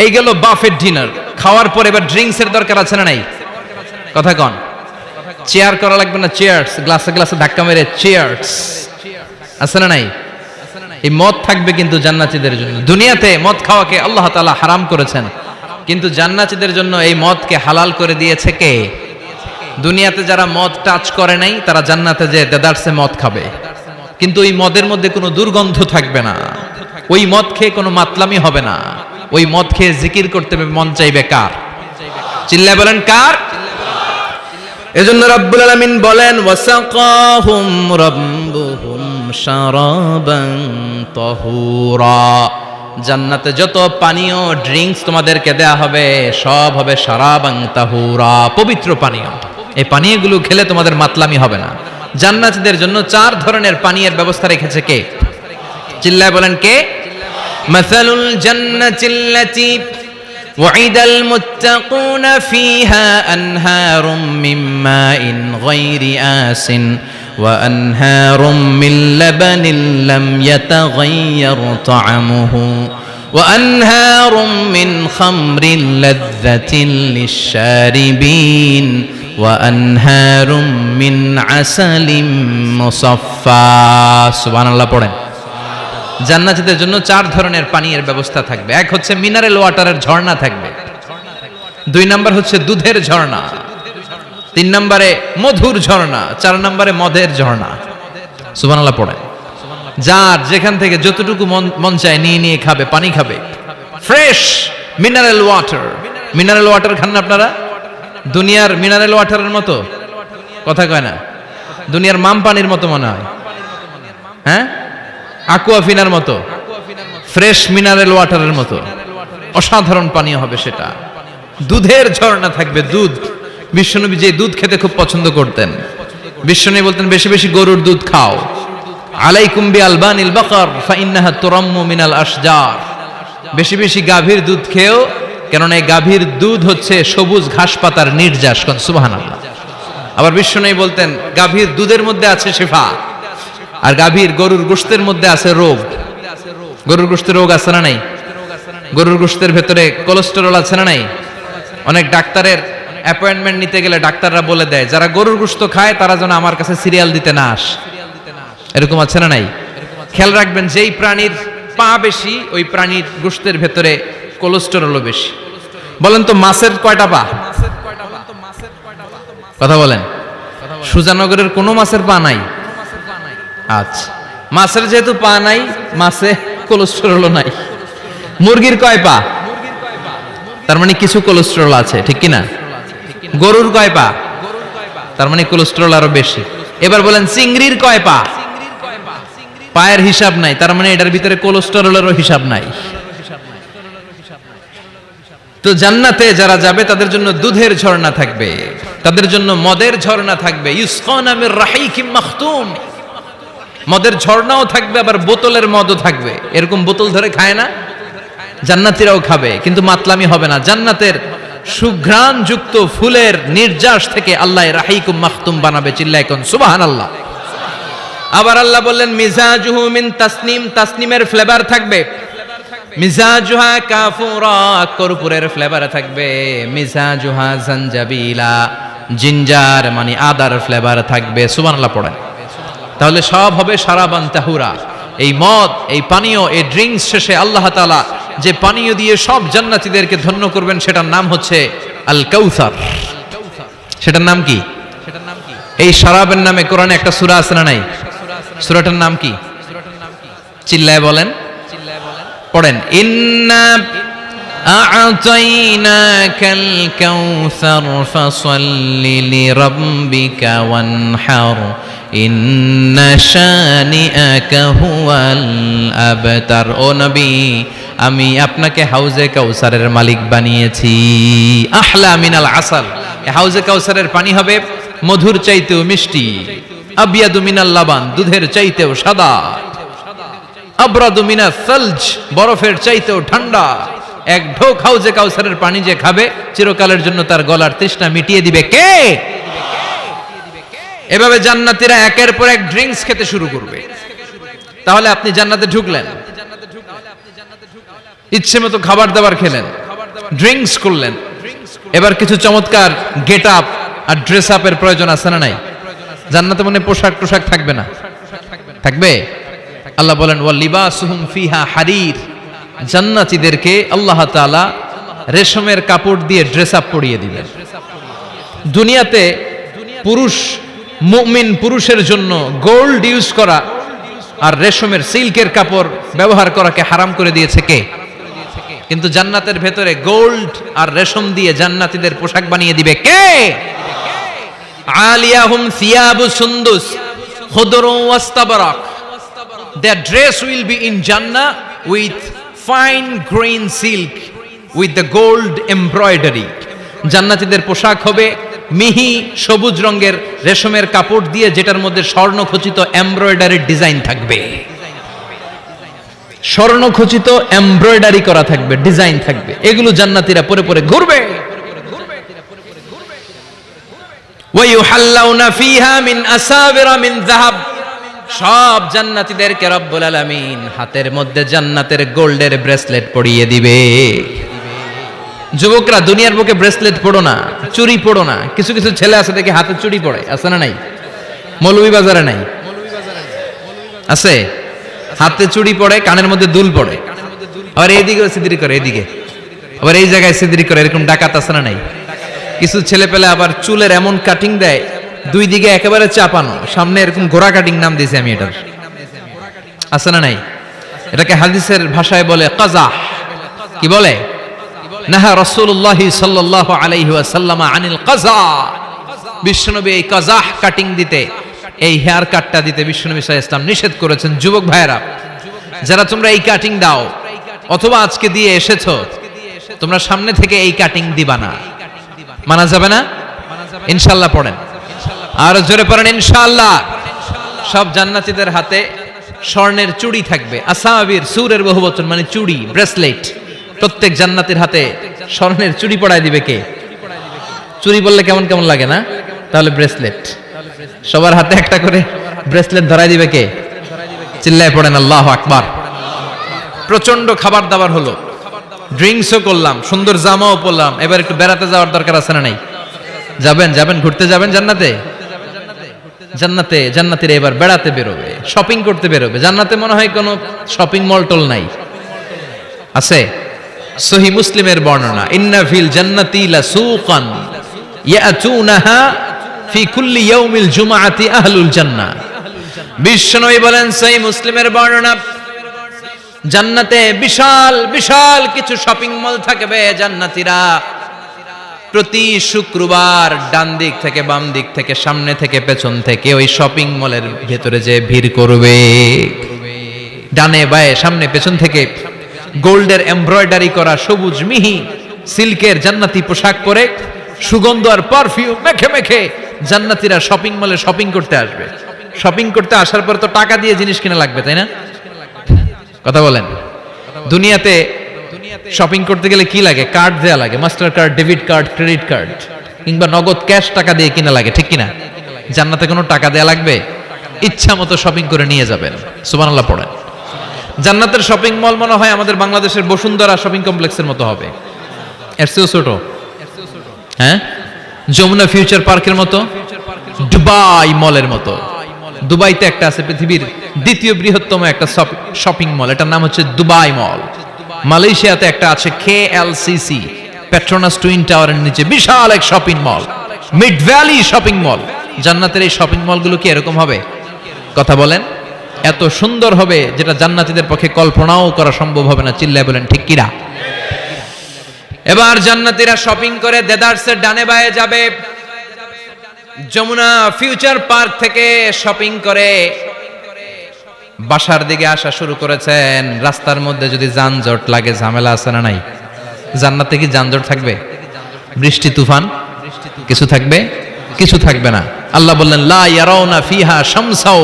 এই গেল buffet dinner. খাওয়ার পর এবার ড্রিঙ্কস এর দরকার আছে না নাই? কথা কন। চেয়ার করা লাগবে না, চেয়ার্স, গ্লাসে গ্লাসে ধাক্কা মেরে চেয়ার্স, আছে না নাই? এই মদ থাকবে কিন্তু জান্নাতীদের জন্য। দুনিয়াতে মদ খাওয়াকে আল্লাহ তাআলা হারাম করেছেন, কিন্তু জান্নাতীদের জন্য এই মদকে হালাল করে দিয়েছে কে? দুনিয়াতে যারা মদ টাচ করে নাই তারা জান্নাতে যে দেদারসে মদ খাবে, কিন্তু ওই মদের মধ্যে কোনো দুর্গন্ধ থাকবে না, ওই মদ খেয়ে কোনো মাতলামি হবে না, ওই মদ খেয়ে জিকির করতে মন চাইবে কার? চিল্লায় বলেন কার? এজন্য রব্বুল আলামিন বলেন ওয়াসাকাহুম রাব্বুহুম শারাবান তাহুরা, জান্নাতে যত পানীয় ড্রিঙ্কস তোমাদেরকে দেয়া হবে সব হবে শারাবান তাহুরা, পবিত্র পানীয়। এই পানীয়গুলো খেলে তোমাদের মাতলামি হবে না। জান্নাতীদের জন্য 4 ধরনের পানীয়ের ব্যবস্থা রেখেছে কে? চিল্লায় বলেন কে? মাসালুল জান্নাতিল্লাতী ওয়াইদাল মুত্তাকুনা ফিহা আনহারুম মিন মাইন গায়রি আসিন ওয়া আনহারুম মিন লাবানিন লাম ইয়াতাগায়্যার তা'আমুহু ওয়া আনহারুম মিন খামরিন লাযযাতিন লিশ-শারিবিন ওয়া আনহারুম মিন আসালিম মুসাফফা। সুবহানাল্লাহ পড়েন। জান্নাতীদের জন্য 4 ধরনের পানীয়ের ব্যবস্থা থাকবে। এক হচ্ছে মিনারেল ওয়াটারের ঝর্ণা থাকবে, 2 নাম্বার হচ্ছে দুধের ঝর্ণা, 3 নম্বরে মধুর ঝর্ণা, 4 নম্বরে মদের ঝর্ণা। সুবহানাল্লাহ পড়েন। যার যেখান থেকে যতটুকু মন চায় নিয়ে নিয়ে খাবে, পানি খাবে। Fresh mineral water. Mineral water খান না আপনারা? দুনিয়ার মিনারেল ওয়াটারের মতো? কথা কয় না। দুনিয়ার মাম পানির মতো মনে হয়, হ্যাঁ? আকুয়াফিনার মতো, ফ্রেশ মিনারেল ওয়াটারের মতো অসাধারণ পানীয় হবে সেটা। দুধের ঝর্ণা থাকবে, দুধ। বিশ্বনবী যে দুধ খেতে খুব পছন্দ করতেন, বিশ্বনবী বলতেন বেশি বেশি গরুর দুধ খাও। আলাইকুম বিআলবানিল বাকার ফাইন্নাহা তুরাম্মু মিনাল আশজার। বেশি বেশি গাভীর দুধ খেও, কারণ এই গাভীর দুধ হচ্ছে সবুজ ঘাস পাতার নির্যাস। সুবহানাল্লাহ। আবার বিশ্বনবী বলতেন গাভীর দুধের মধ্যে আছে শিফা, আর গাভীর গরুর গোশতের মধ্যে আছে রোগ। গরুর গোশতে রোগ আছে না নাই? গরুর গোশতের ভেতরে কোলেস্টেরল আছে না নাই? অনেক ডাক্তারের অ্যাপয়েন্টমেন্ট নিতে গেলে ডাক্তাররা বলে দেয় যারা গরুর গোশত খায় তারা যেন আমার কাছে সিরিয়াল দিতে না আসে। এরকম আছে না নাই? খেয়াল রাখবেন, যেই প্রাণীর পা বেশি ওই প্রাণীর গোশতের ভেতরে কোলেস্টেরলও বেশি। বলেন তো মাছের কয়টা পা? কথা বলেন। সুজানগরের কোনো মাছের পা নাই? আচ্ছা, মাছের যেহেতু পা নাই, মাছে কোলেস্টেরলও নাই। মুরগির কয় পা? তার মানে কিছু কোলেস্টেরল আছে, ঠিক কি না? গরুর কয় পা? তার মানে কোলেস্টেরল আরো বেশি। এবার বলেন চিংড়ির কয় পা? পায়ের হিসাব নাই, তার মানে এটার ভিতরে কোলেস্টেরলেরও হিসাব নাই। তো জান্নাতে যারা যাবে তাদের জন্য দুধের ঝর্ণা থাকবে, তাদের জন্য মদের ঝর্ণা থাকবে। ইউসকানা মির রাহিকিম মাখতুম। মদের ঝর্ণাও থাকবে, আবার বোতলের মদও থাকবে। এরকম বোতল ধরে খায় না? জান্নাতীরাও খাবে, কিন্তু মাতলামি হবে না। জান্নাতের সুঘ্রাণ যুক্ত ফুলের নির্যাস থেকে আল্লাহ রাহিকুম মাখতুম বানাবে। চিল্লায় কোন সুবহানাল্লাহ। আবার আল্লাহ বললেন মিজাজুহু মিন তাসনিম। তাসনিমের ফ্লেভার থাকবে। মিজাজুহা কাফুরা, কর্পূরের ফ্লেভার থাকবে। মিজাজুহা জানজাবিলা, জিঞ্জার মানে আদার ফ্লেভার থাকবে। সুবহানাল্লাহ পড়েন। তাহলে সব হবে শারাবান তাহুরা। এই মদ, এই পানীয়, এই ড্রিঙ্কস শেষে আল্লাহ তাআলা যে পানীয় দিয়ে সব জান্নাতীদেরকে ধন্য করবেন সেটার নাম হচ্ছে আল কাউসার। সেটার নাম কি? এই শারাবের নামে কোরআনে একটা সূরা আছে না নাই? সূরাটার নাম কি? চিল্লায় বলেন, পড়েন। ইন্না আ'তাইনাকাল কাউসার ফাসাল্লি লিরাব্বিকা ওয়ানহার ইন্না শানিআকা হুয়াল আবতার। ও নবী, আমি আপনাকে হাউজে কাউসারের মালিক বানিয়েছি। আহলা মিনাল আসাল। হাউজে কাউসারের পানি হবে মধুর চাইতেও মিষ্টি। আবিয়াদু মিনাল লাবান, দুধের চাইতেও সাদা। আবরাদু মিনাস সালজ, বরফের চাইতেও ঠান্ডা। এক ঢোক হাউজে কাউসারের পানি যে খাবে চিরকালের জন্য তার গলার তৃষ্ণা মিটিয়ে দিবে কে? এভাবে জান্নাতীরা একের পর এক ড্রিঙ্কস খেতে শুরু করবে। তাহলে আপনি জান্নাতে ঢুকলেন, ইচ্ছে মতো খাবার দাবার খেলেন, ড্রিঙ্কস করলেন, এবার কিছু চমৎকার গেট আপ আর ড্রেস আপের প্রয়োজন আছে না নাই? জান্নাতে মনে পোশাক টোশাক থাকবে না? থাকবে। আল্লাহ বলেন ওয়া লিবাসুহুম ফিহা হারির, জান্নাতীদেরকে আল্লাহ তাআলা রেশমের কাপড় দিয়ে ড্রেস আপ পরিয়ে দিবেন। দুনিয়াতে পুরুষ, মুমিন পুরুষের জন্য গোল্ড ইউজ করা আর রেশমের সিল্কের কাপড় ব্যবহার করাকে হারাম করে দিয়েছে কে? কিন্তু জান্নাতের ভেতরে গোল্ড আর রেশম দিয়ে জান্নাতীদের পোশাক বানিয়ে দিবে কে? আলিয়াহুম সিয়াবু সুন্দুস খুদরু ওয়াস্তাবরাক, their dress will be in Jannah with fine grain silk with the gold embroidery. জান্নাতীদের পোশাক হবে মিহি সবুজ রঙের রেশমের কাপড় দিয়ে, যেটার মধ্যে স্বর্ণখচিত এমব্রয়ডারির ডিজাইন থাকবে। স্বর্ণখচিত এমব্রয়ডারি করা থাকবে, ডিজাইন থাকবে, এগুলো জান্নাতীরা পরে পরে ঘুরবে। ওয়ায়ুহাল্লাউনা ফিহা মিন আসাবিরা মিন যাহাব, সব জান্নাতীদেরকে রব্বুল আলামিন হাতের মধ্যে জান্নাতের গোল্ডের ব্রেসলেট পরিয়ে দিবে। যুবকরা, দুনিয়ার বুকে ব্রেসলেট পড়ো না, চুড়ি পড়ো না। কিছু কিছু ছেলে আছে দেখে হাতে চুড়ি পড়ে, আছে না নাই? মৌলভী বাজারে নাই? আছে, হাতে চুড়ি পড়ে, কানের মধ্যে দুল পড়ে, আবার এইদিকে সিদ্রি করে, এদিকে আবার এই জায়গায় সিদ্রি করে, এরকম ডাকাত আছে না নাই? কিছু ছেলে পেলে আবার চুলের এমন কাটিং দেয়, দুই দিকে একেবারে চাপানো, সামনে এরকম ঘোড়া কাটিং নাম দিয়েছি আমি এটার, আছে না নাই? এটাকে হাদিসের ভাষায় বলে কাজাহ। কি বলে? নাহা রাসূলুল্লাহ সাল্লাল্লাহু আলাইহি ওয়াসাল্লাম আনিল কাজা। বিশ্বনবী এই কাজাহ কাটিং দিতে, এই হেয়ার কাটটা দিতে বিশ্বনবী সাল্লাল্লাহু আলাইহি ওয়াসাল্লাম নিষেধ করেছেন। যুবক ভাইরা, যারা তোমরা এই কাটিং দাও অথবা আজকে দিয়ে এসেছো, তোমরা সামনে থেকে এই কাটিং দিবা না, মানা যাবে না। ইনশাআল্লাহ পড়েন, আর জোরে পড়েন ইনশাআল্লাহ। সব জান্নাতীদের হাতে স্বর্ণের চুড়ি থাকবে। আসাবির, সুরের বহুবচন মানে চুড়ি, ব্রেসলেট। প্রত্যেক জান্নাতীর হাতে স্বর্ণের চুড়ি পরায় দিবে কে? চুড়ি বললে কেমন কেমন লাগে না? তাহলে ব্রেসলেট, সবার হাতে একটা করে ব্রেসলেট ধরায় দিবে কে? চিল্লায় পড়েন আল্লাহু আকবার। প্রচন্ড খাবার দাবার হলো, ড্রিঙ্কসও করলাম, সুন্দর জামাও পরলাম, এবার একটু বেড়াতে যাওয়ার দরকার আছে না নাই? যাবেন, যাবেন, ঘুরতে যাবেন জান্নাতে। জান্নাতে জান্নাতীরা এবার বেড়াতে বেরোবে, শপিং করতে বেরোবে। জান্নাতে মনে হয় কোনো শপিং মল টল নাই, আছে? সহিহ মুসলিমের বর্ণনা, ইন্না ফিল জান্নাতি লাসুকান ইয়াতুনাহা ফি কুল্লি ইয়াউমিল জুমআতি আহলুল জান্নাহ। বিশ্বনবী বলেন, সহিহ মুসলিমের বর্ণনা, জান্নাতে বিশাল বিশাল কিছু শপিং মল থাকবে। জান্নাতীরা প্রতি শুক্রবার ডান দিক থেকে বাম দিক থেকে সামনে থেকে পেছন থেকে ওই শপিং মলের ভেতরে যে ভিড় করবে, ডানে বায়ে সামনে পেছন থেকে গোল্ডের এমব্রয়ডারি করা সবুজ মিহি সিল্কের জান্নাতি পোশাক পরে সুগন্ধ আর পারফিউম মেখে মেখে জান্নাতীরা শপিং মলে শপিং করতে আসবে। শপিং করতে আসার পর তো টাকা দিয়ে জিনিস কিনা লাগবে, তাই না? কথা বলেন। দুনিয়াতে শপিং করতে গেলে কি লাগে? কার্ড দেয়া লাগে, master card, debit card, credit card, কিংবা নগদ ক্যাশ টাকা দিয়ে কিনা লাগে, ঠিক কিনা? জান্নাতে কোনো টাকা দেয়া লাগবে? ইচ্ছা মতো শপিং করে নিয়ে যাবেন। সুবহানাল্লাহ পড়েন। জান্নাতের শপিং মল মনে হয় আমাদের বাংলাদেশের বসুন্ধরা শপিং কমপ্লেক্সের মতো হবে, এর চেয়েও ছোট। হ্যাঁ, যমুনা ফিউচার পার্কের মতো, দুবাই মলের মতো। দুবাইতে একটা আছে পৃথিবীর দ্বিতীয় বৃহত্তম একটা শপিং মল, এটার নাম হচ্ছে দুবাই মল। মালয়েশিয়াতে একটা আছে KLCC, পেট্রোনাস টুইন টাওয়ারের নিচে বিশাল এক shopping mall, mid valley shopping mall. জান্নাতের এই শপিং মলগুলো কি এরকম হবে? কথা বলেন। এত সুন্দর হবে যেটা জান্নাতীদের পক্ষে কল্পনাও করা সম্ভব হবে না। চিল্লায় বলেন ঠিক কিনা? এবার জান্নাতীরা শপিং করে দেদারসের ডানে বায়ে যাবে। যমুনা ফিউচার পার্ক থেকে শপিং করে বাসার দিকে আসা শুরু করেছেন। রাস্তার মধ্যে যদি যানজট লাগে, ঝামেলা আছে না নাই? জান্নাতে কি যানজট থাকবে? বৃষ্টি তুফান কিছু থাকবে? কিছু থাকবে না। আল্লাহ বললেন, লা ইয়ারাউনা ফিহা শামসাও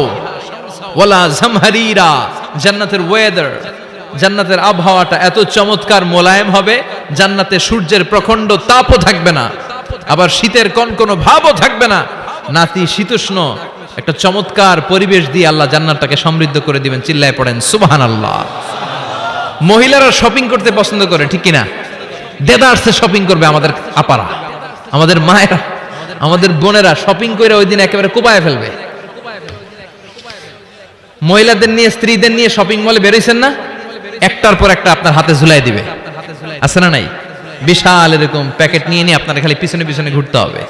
ওয়ালা জামহারিরা। জান্নাতের ওয়েদার, জান্নাতের আবহাওয়াটা এত চমৎকার মোলায়েম হবে, জান্নাতে সূর্যের প্রখণ্ড তাপও থাকবে না, আবার শীতের কনকনো ভাবও থাকবে না। নাতিশীতোষ্ণ একটা চমৎকার পরিবেশ দিয়ে আল্লাহ জান্নাতটাকে সমৃদ্ধ করে দিবেন। চিল্লায় পড়েন সুবহানাল্লাহ। মহিলারা শপিং করতে পছন্দ করে, ঠিক কিনা? দেদারসে শপিং করবে আমাদের আপারা, আমাদের মায়েরা, আমাদের বোনেরা শপিং করে ওই দিন একেবারে কোপায় ফেলবে। মহিলাদের নিয়ে স্ত্রীদের নিয়ে শপিং মলে বেরোইছেন না, একটার পর একটা আপনার হাতে ঝুলাই দিবে, আছে না নাই? বিশাল এরকম প্যাকেট নিয়ে নিয়ে আপনার খালি পিছনে পিছনে ঘুরতে হবে।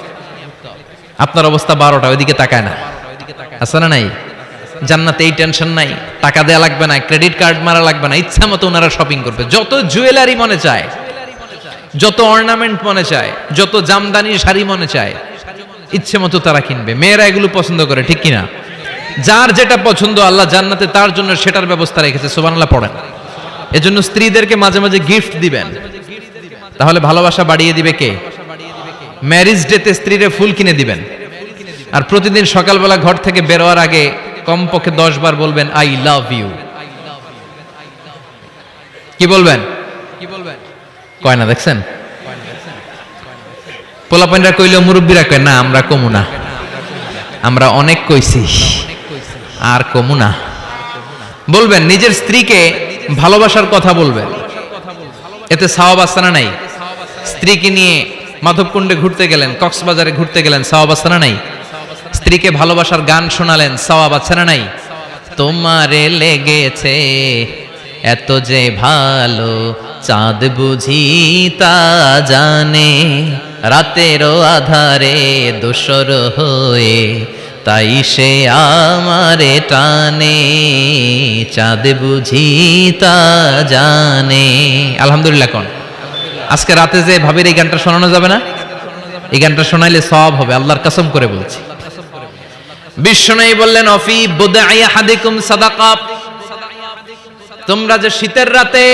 আপনার অবস্থা 12টা, ওইদিকে তাকায় না, আছে না নাই? জান্নাতে এই টেনশন নাই, টাকা দেয়া লাগবে না, ক্রেডিট কার্ড মারা লাগবে না, ইচ্ছা মতো ওনারা শপিং করবে। যত জুয়েলারি মনে চায়, যত অর্নামেন্ট মনে চায়, যত জামদানি শাড়ি মনে চায়, ইচ্ছে মতো তারা কিনবে। মেয়েরা এগুলো পছন্দ করে, ঠিক কিনা? যার যেটা পছন্দ আল্লাহ জান্নাতে তার জন্য সেটার ব্যবস্থা রেখেছে, সুবহানাল্লাহ পড়েন। এজন্য স্ত্রীদেরকে মাঝে মাঝে গিফট দিবেন, তাহলে ভালোবাসা বাড়িয়ে দিবে কে? ম্যারেজ ডেতে স্ত্রীরে ফুল কিনে দিবেন, আর প্রতিদিন সকালবেলা ঘর থেকে বেরোয়ার আগে কমপক্ষে 10 বার বলবেন আই লাভ ইউ। কি বলবেন? কয় না, দেখছেন? পোলাপাইনরা কইলেও মুরব্বীরা কয় না, আমরা কমু না, আমরা অনেক কইছি আর কমু না। বলবেন, নিজের স্ত্রীকে ভালোবাসার কথা বলবেন, এতে সওয়াব আছে না নাই? স্ত্রীকে নিয়ে মাধবকুণ্ডে ঘুরতে গেলেন, কক্সবাজারে ঘুরতে গেলেন, সওয়াব আছে না নাই? স্ত্রীকে ভালোবাসার গান শোনালেন, সওয়াব আছে না নাই? তোমারে লেগেছে এত যে ভালো, চাঁদ বুঝি তা জানে, রাতেরও আধারে দোসর হয়ে, তাই সে আমারে টানে, চাঁদ বুঝি তা জানে। আলহামদুলিল্লাহ কোন। আজকে রাতে যে ভাবির এই গানটা শোনানো যাবে না? এই গানটা শোনাইলে সওয়াব হবে, আল্লাহর কসম করে বলছি। বিশ্বনবী বললেন, অফি বুদাই আহাদিকুম সাদাকা, তোমরা যে শীতের রাতে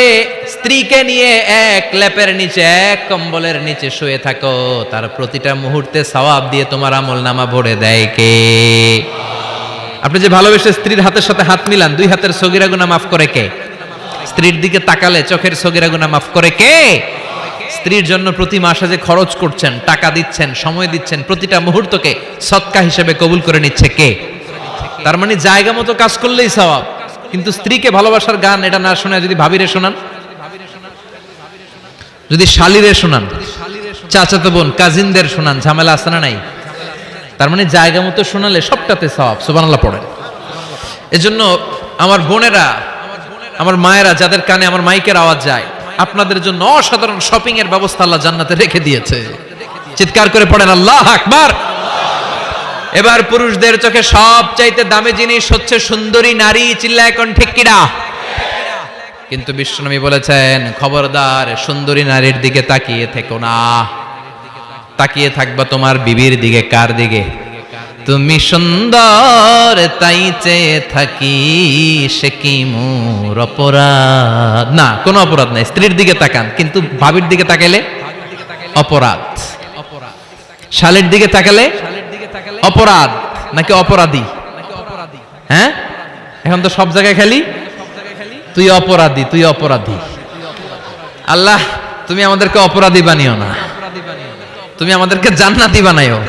স্ত্রীকে নিয়ে এক লেপের নিচে, এক কম্বলের নিচে শুয়ে থাকো, তার প্রতিটা মুহূর্তে সওয়াব দিয়ে তোমার আমলনামা ভরে দেয় কে? আপনি যে ভালোবেসে স্ত্রীর হাতের সাথে হাত মিলান, 2 হাতের সগীরা গুনাহ মাফ করে কে? স্ত্রীর দিকে তাকালে চোখের সগীরা গুনাহ মাফ করে কে? স্ত্রীর জন্য প্রতি মাসে যে খরচ করছেন, টাকা দিচ্ছেন, সময় দিচ্ছেন, প্রতিটা মুহূর্তকে সদকা হিসেবে কবুল করে নিচ্ছে কে? তার মানে জায়গা মতো কাজ করলেই সওয়াব। কিন্তু স্ত্রীকে ভালোবাসার গান এটা না শোনায় যদি ভাবিরে শোনান, যদি শালীরে শোনান, চাচাতো বোন কাজিনদের শোনান, ঝামেলা আছে না নাই? তার মানে জায়গা মতো শোনালে সবটাতে সওয়াব। সুবহানাল্লাহ পড়েন। এজন্য আমার বোনেরা, আমার মায়েরা, যাদের কানে আমার মাইকের আওয়াজ যায়, আপনাদের জন্য অসাধারণ শপিং এর ব্যবস্থা আল্লাহ জান্নাতে রেখে দিয়েছে। চিৎকার করে পড়েন আল্লাহু আকবার। এবার পুরুষদের চোখে সবচাইতে দামি জিনিস হচ্ছে সুন্দরী নারী, চিল্লায় কোন ঠিক কিনা? কিন্তু বিশ্বনবী বলেছেন, খবরদার সুন্দরী নারীর দিকে তাকিয়ে থেকো না, তাকিয়ে থাকবা তোমার বিবির দিকে। কার দিকে? তুমি সুন্দর তাই চেয়ে থাকি, সে কি মোর অপরাধ? না, কোনো অপরাধ নাই, স্ত্রীর দিকে তাকান, কিন্তু ভাবির দিকে তাকালে অপরাধ, শালীর দিকে তাকালে অপরাধ নাকি অপরাধী? হ্যাঁ, এখন তো সব জায়গায় খালি তুই অপরাধী, তুই অপরাধী। আল্লাহ তুমি আমাদেরকে অপরাধী বানিও না, তুমি আমাদেরকে জান্নাতি বানাইও।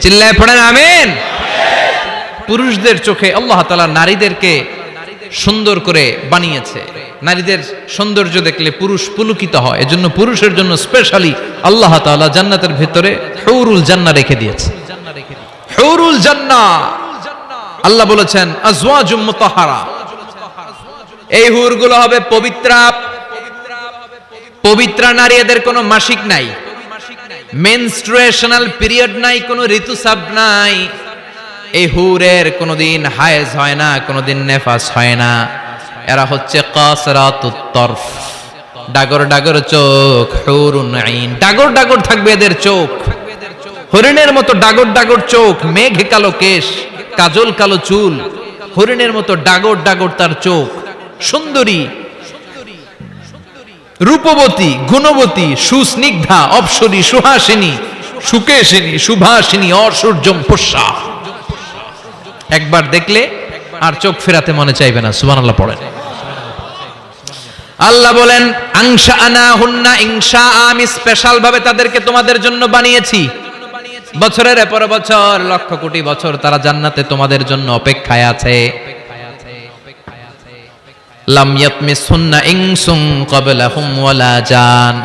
চিল্লায় পড়েন আমিন। পুরুষদের চোখে আল্লাহ তাআলা নারীদেরকে সুন্দর করে বানিয়েছে। নারীদের সৌন্দর্য দেখলে পুরুষ পুলকিত হয়, এজন্য পুরুষের জন্য স্পেশালি আল্লাহ তাআলা জান্নাতের ভিতরে হুরুল জান্নাহ রেখে দিয়েছে। হুরুল জান্নাহ, আল্লাহ বলেছেন আজওয়াজুম মুতাহহারা, এই হুরগুলো হবে পবিত্রা। পবিত্রা নারী, এদের কোনো মাসিক নাই, মেনস্ট্রুয়েশনাল পিরিয়ড নাই, কোনো ঋতুস্রাব নাই। এই হুরের কোনোদিন হায়েজ হয় না, কোনোদিন নেফাস হয় না। এরা হচ্ছে কাসরাতুত তরফ, ডাগর ডাগর চোখ, হুরুন আইন, ডাগর ডাগর থাকবে এদের চোখ, হরিণের মতো ডাগর ডাগর চোখ, মেঘ কালো কেশ, কাজল কালো চুল, হরিণের মতো ডাগর ডাগর তার চোখ। সুন্দরী, রূপবতী, গুণবতী, সুস্নিগ্ধা, অপ্সরী, সুহাসিনী, সুকেশিনী, সুভাসিনী, অসূর্যম ফস্যা। একবার দেখলে আর চোখ ফেরাতে মনে চাইবে না। সুবহানাল্লাহ পড়েন। আল্লাহ বলেন আনশাআনাহুন্না ইনশা, আমি স্পেশাল ভাবে তাদেরকে তোমাদের জন্য বানিয়েছি। বছরের পর বছর, লক্ষ কোটি বছর তারা জান্নাতে তোমাদের জন্য অপেক্ষায় আছে। লাম ইয়াতমিসহুন্না ইনসুন ক্বাবলাহুম ওয়ালা জান,